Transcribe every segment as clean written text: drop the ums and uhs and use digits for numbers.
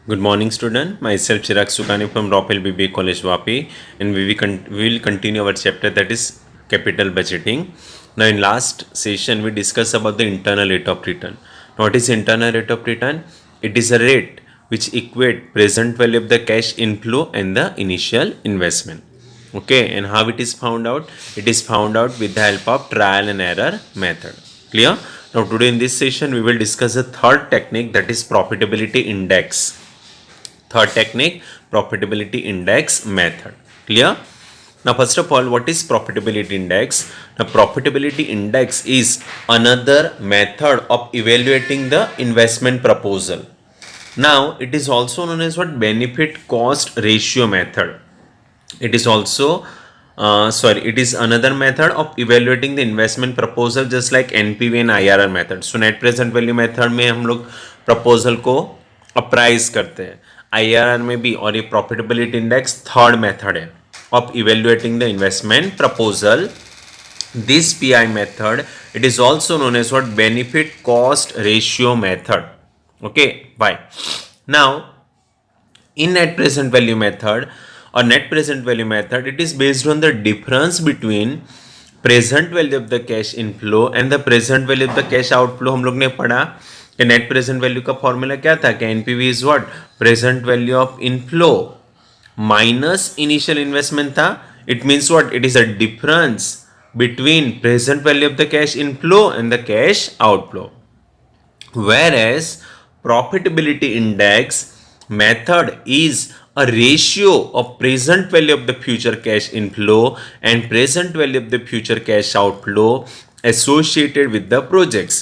Good morning, student. Myself Chirag Sukani from Ropel BBA College Vapi, and we will continue our chapter that is capital budgeting. Now, in last session, we discussed about the internal rate of return. Now, what is internal rate of return? It is a rate which equate present value of the cash inflow and the initial investment. Okay, and how it is found out? It is found out with the help of trial and error method. Clear? Now, today in this session, we will discuss the third technique, that is profitability index. Third technique, profitability index method. Clear? Now, first of all, what is profitability index? Now, profitability index is another method of evaluating the investment proposal. Now, it is also known as what? Benefit cost ratio method. It is also it is another method of evaluating the investment proposal, just like NPV and IRR method. So net present value method में हम लोग proposal को apprise करते हैं, IRR में भी, और ये प्रॉफिटेबिलिटी इंडेक्स थर्ड मेथड है of evaluating the investment proposal. This PI method, it is also known as what? Benefit cost ratio method. Okay, why? Now, in net present value method or net present value method, it is based on the difference between present value of the cash inflow and the present value of the cash outflow. हम लोग ने पढ़ा कि net present value का formula क्या था कि NPV is what? Present value of inflow minus initial investment था. It means what? It is a difference between present value of the cash inflow and the cash outflow. Whereas profitability index method is a ratio of present value of the future cash inflow and present value of the future cash outflow associated with the projects.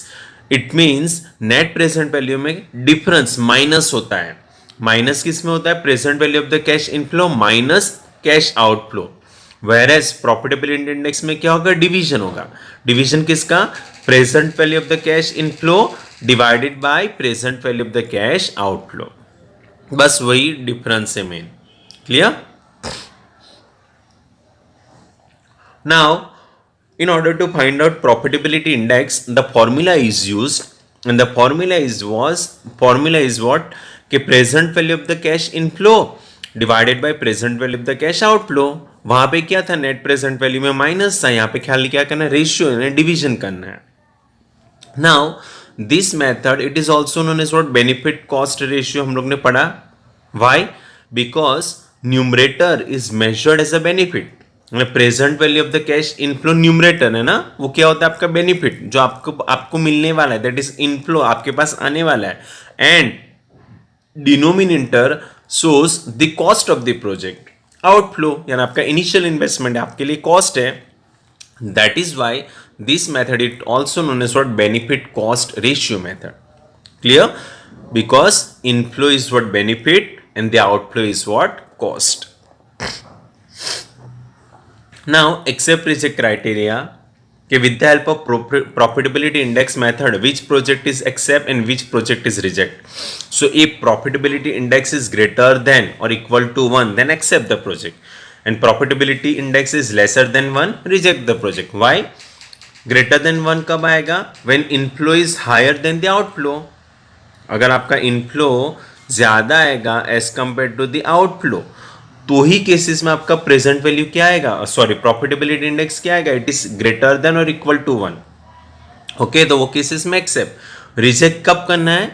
It means net present value में difference minus होता है. Minus किस में होता है? Present value of the cash inflow minus cash outflow. Whereas profitability index में क्या होगा? डिवीजन होगा. डिवीजन किसका? Present value of the cash inflow divided by present value of the cash outflow. बस वही डिफरेंस है main. Clear? Now, in order to find out profitability index, the formula is used, and the formula is what? कि present value of the cash inflow divided by present value of the cash outflow. वहां पे क्या था? Net present value में minus था. यहाँ पे ख्याल क्या करना है? रेशियो यानी डिवीजन करना है. Now this method it is also known as what? Benefit cost ratio हम लोग ने पढ़ा. Why? Because numerator is measured as a benefit. Present value of the cash inflow numerator है ना, वो क्या होता है? आपका बेनिफिट जो आपको मिलने वाला है, दैट इज इनफ्लो, आपके पास आने वाला है. And denominator shows the cost of the project. Outflow यानी आपका इनिशियल इन्वेस्टमेंट आपके लिए कॉस्ट है. That is why this method it also known as what? Benefit cost ratio method. Clear? Because inflow is what? Benefit and the outflow is what? Cost. Now, accept reject criteria कि with the help of profitability index method, which project is accept and which project is reject. So, if profitability index is greater than or equal to 1, then accept the project. And profitability index is lesser than 1, reject the project. Why? Greater than 1 कब आएगा? When inflow is higher than the outflow. अगर आपका inflow ज्यादा आएगा as compare to the outflow, तो ही cases में आपका प्रेजेंट वैल्यू क्या आएगा? सॉरी, प्रॉफिटेबिलिटी इंडेक्स क्या आएगा? इट इज ग्रेटर देन और इक्वल टू 1. ओके, तो वो केसेस में एक्सेप्ट. रिजेक्ट कब करना है?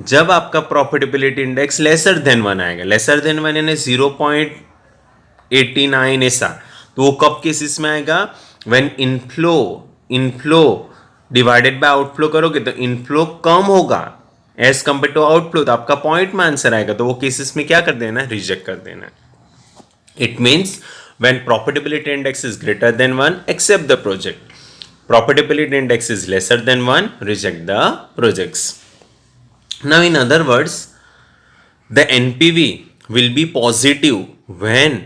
जब आपका प्रॉफिटेबिलिटी इंडेक्स लेसर देन 1 आएगा. लेसर देन 1 यानी 0.89 ऐसा, तो वो कब केसेस में आएगा? When inflow divided by outflow करोगे तो इनफ्लो कम होगा एज कंपेयर टू आउटफ्लो, तो आपका पॉइंट में आंसर आएगा. तो वो केसेस में क्या कर देना है? रिजेक्ट कर देना है. It means when profitability index is greater than 1, accept the project. Profitability index is lesser than 1, reject the projects. Now in other words, the NPV will be positive when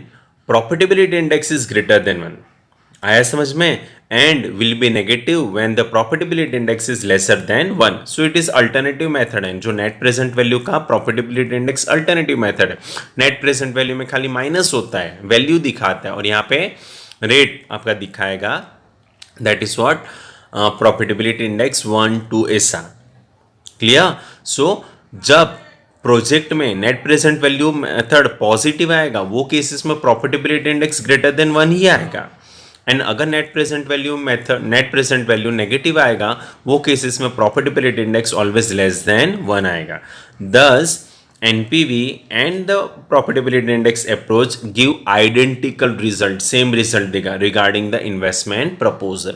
profitability index is greater than 1. आया समझ में? and will be negative when the profitability index is lesser than 1. So it is alternative method है. जो net present value का profitability index alternative method है. net present value में खाली minus होता है, वैल्यू दिखाता है, और यहाँ पे रेट आपका दिखाएगा. that is what profitability index 1 2 ऐसा. क्लियर? सो जब प्रोजेक्ट में net present value method positive आएगा, वो केसेस में प्रॉफिटेबिलिटी इंडेक्स ग्रेटर देन 1 ही आएगा। एंड अगर नेट प्रेजेंट वैल्यू नेगेटिव आएगा, वो केसेस में profitability index always less than 1 आएगा। Thus NPV and the profitability index approach give identical result, same result देगा regarding the investment proposal.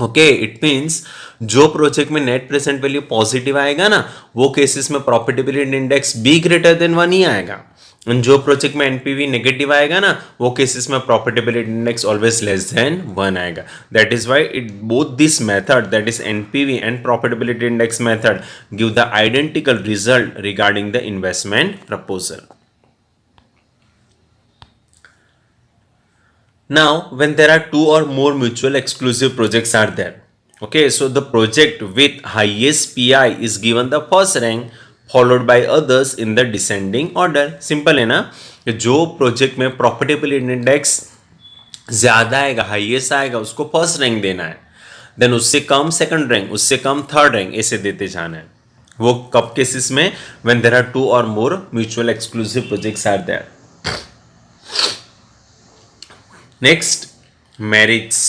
Okay, it means जो project में net present value positive आएगा ना, वो केसेस में profitability index be greater than 1 ही आएगा। जो प्रोजेक्ट में एनपीवी नेगेटिव आएगा ना, वो केसेस में profitability index always less than 1 आएगा। That is why it both this method, that is NPV and profitability index method, give the identical result regarding the investment proposal. Now, when there are two or more mutual exclusive projects are there, okay, so the project with highest PI is given the first rank, followed by others in the descending order. Simple है ना, कि जो project में profitability index ज्यादा आएगा, highest आएगा, उसको first rank देना है, देन उससे कम सेकंड रैंक, उससे कम थर्ड रैंक, ऐसे देते जाना है। वो कब केसेस में? when there are two or more mutual exclusive projects are there. Next, merits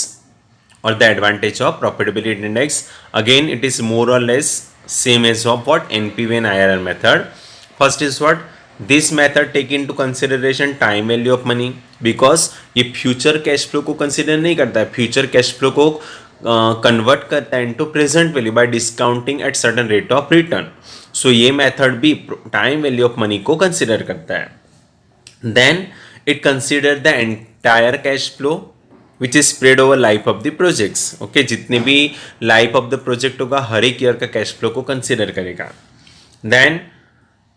or the advantage of profitability index. Again, it is more or less same as of what NPV and IRR method. First is what? This method take into consideration time value of money, because ये future cash flow को consider नहीं करता है, future cash flow को convert करता है into present value by discounting at certain rate of return. So ये method भी time value of money को consider करता है. Then it consider the entire cash flow which is spread over life of the projects. Okay, जितने भी life of the project होगा, हर एक year का cash flow को consider करेगा. Then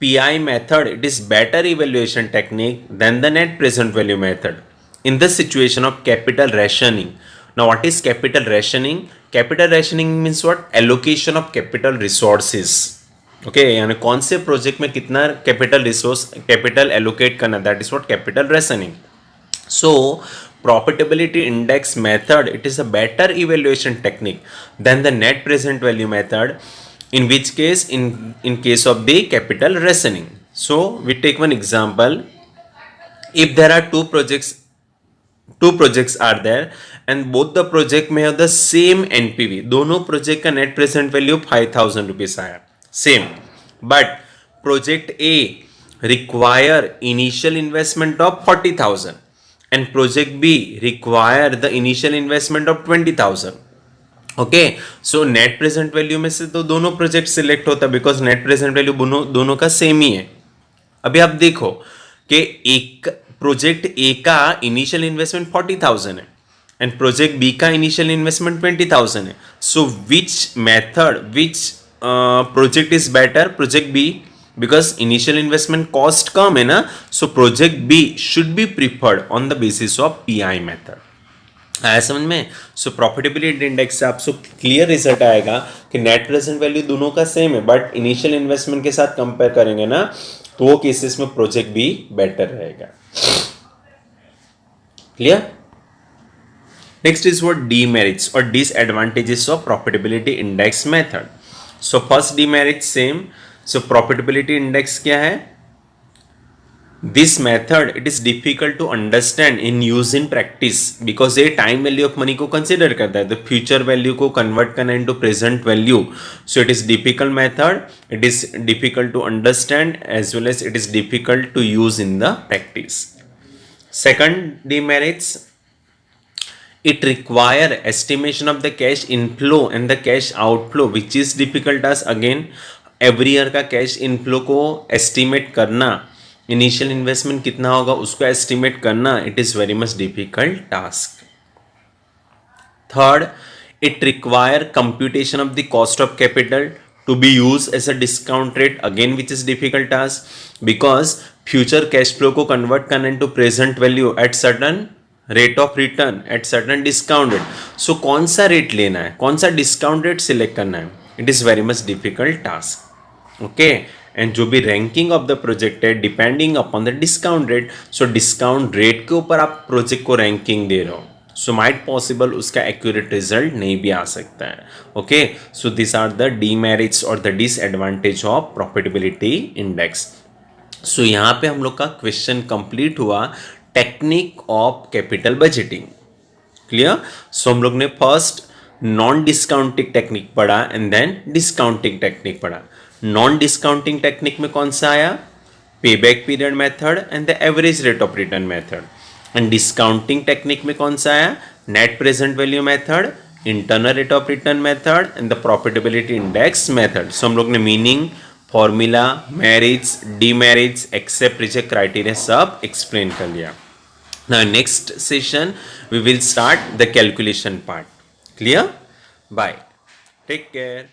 PI method, it is better evaluation technique than the net present value method in the situation of capital rationing. Now what is capital rationing? Capital rationing means what? Allocation of capital resources. Okay, यानी कौन से project में कितना capital allocate करना, that is what capital rationing. So profitability index method, it is a better evaluation technique than the net present value method, in which case in case of the capital rationing. So we take one example. If there are two projects are there and both the project may have the same NPV, दोनों project का net present value 5,000 rupees आया, same, but project A require initial investment of 40,000 and project B require the initial investment of 20,000. Okay, so net present value में से तो दोनों project select होता है, because net present value दोनों का same ही है. अभी आप देखो कि एक प्रोजेक्ट ए का इनिशियल इन्वेस्टमेंट 40,000 है एंड प्रोजेक्ट बी का इनिशियल इन्वेस्टमेंट 20,000 है. So which project is better? Project B, because initial investment cost कम है ना. So project B should be preferred on the basis of PI method. आया समझ में? सो प्रॉफिटेबिलिटी इंडेक्स से आपको क्लियर रिजल्ट आएगा कि नेट प्रेजेंट वैल्यू दोनों का सेम है, बट इनिशियल इन्वेस्टमेंट के साथ कंपेयर करेंगे ना, तो वो केसेस में प्रोजेक्ट भी बेटर रहेगा. Clear? Next is what demerits और disadvantages of profitability index method. So first demerit same. So profitability index क्या है? This method, it is difficult to understand in use in practice because ये time value of money को consider करता है, the future value को convert करना into present value. So it is difficult method, it is difficult to understand as well as it is difficult to use in the practice. Second demerits, it require estimation of the cash inflow and the cash outflow which is difficult as again every year का cash inflow को estimate करना, initial investment कितना होगा उसको estimate करना, it is very much difficult task. Third, it require computation of the cost of capital to be use as a discount rate, again which is difficult task because future cash flow को convert करना into present value at certain rate of return at certain discount rate. So कौन सा rate लेना है, कौन सा discount rate select करना है, it is very much difficult task. Okay, and जो भी रैंकिंग ऑफ द प्रोजेक्ट है depending upon the discount rate. So discount rate के ऊपर आप प्रोजेक्ट को रैंकिंग दे रहे हो. सो माइट पॉसिबल उसका एक्यूरेट रिजल्ट नहीं भी आ सकता है. Okay, so this are the demerits और the disadvantage of profitability index. So यहाँ पे हम लोग का क्वेश्चन कंप्लीट हुआ technique of capital budgeting. Clear. So हम लोग ने फर्स्ट नॉन डिस्काउंटिंग टेक्निक पढ़ा एंड देन डिस्काउंटिंग टेक्निक पढ़ा. नॉन डिस्काउंटिंग टेक्निक में कौन सा आया? Payback period method and the average rate of return method. And discounting technique में कौन सा आया? Net present value method, internal rate of return method and the profitability index method. So हम लोग ने meaning, formula, merits, demerits, accept reject criteria सब explain कर लिया. Now next session we will start the calculation part. Clear? Bye. Take care.